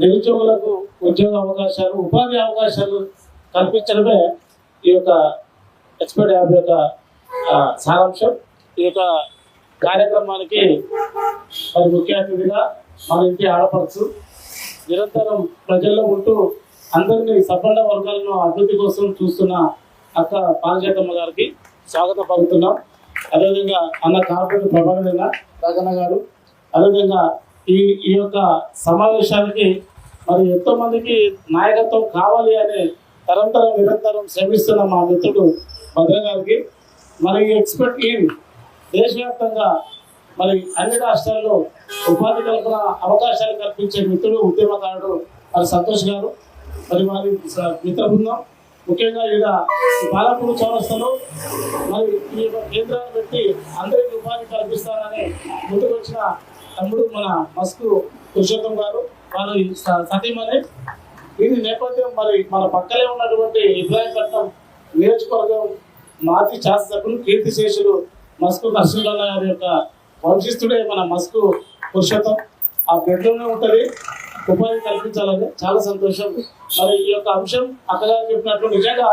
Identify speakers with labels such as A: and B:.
A: నిరుద్యోగులకు ఉద్యోగ అవకాశాలు, ఉపాధి అవకాశాలు కల్పించడమే ఈ యొక్క ఎక్స్పర్ట్ యాప్ యొక్క సారాంశం. ఈ యొక్క కార్యక్రమానికి మరి ముఖ్య అతిథిగా మన ఇంటి ఆడపడుచు నిరంతరం ప్రజల్లో ఉంటూ అందరినీ సఫల వర్గాలను అభివృద్ధి కోసం చూస్తున్న అక్క పాలచేతమ్మ గారికి స్వాగతం పలుకుతున్నాం. అదేవిధంగా అన్న కార్పొరేట్ ప్రభాకర్ రాజన్న గారు, అదేవిధంగా ఈ యొక్క సమావేశానికి మరి ఎంతో మందికి నాయకత్వం కావాలి అని నిరంతరం శ్రమిస్తున్న మా మిత్రుడు భద్ర గారికి, మరి ఎక్స్పర్ట్ టీమ్ దేశవ్యాప్తంగా మరి అన్ని రాష్ట్రాల్లో ఉపాధి కల్పన అవకాశాలు కల్పించే మిత్రుడు ఉద్యమకారుడు మరి సంతోష్ గారు, మరి వారి మిత్ర బృందం, ముఖ్యంగా ఈడ పాలపూర్ చౌరస్తాలో మరి ఈ కేంద్రాన్ని పెట్టి అందరికీ ఉపాధి కల్పిస్తారని ముందుకు వచ్చిన తమ్ముడు మన మస్కు పురుషోత్తం గారు, వారి సతీమణి. దీని నేపథ్యం మరి మన పక్కనే ఉన్నటువంటి ఇబ్రాహీంపట్నం నియోజకవర్గం మాజీ శాసనసభ్యులు కీర్తిశేషులు మస్కు నరసింహన్న గారి యొక్క వంశిస్తుడే మన మస్కు పురుషోత్తం. ఆ బెడ్లోనే ఉంటుంది, ఉపాధి కల్పించాలని చాలా సంతోషం. మరి ఈ యొక్క అంశం అక్కగారు చెప్పినట్లు నిజంగా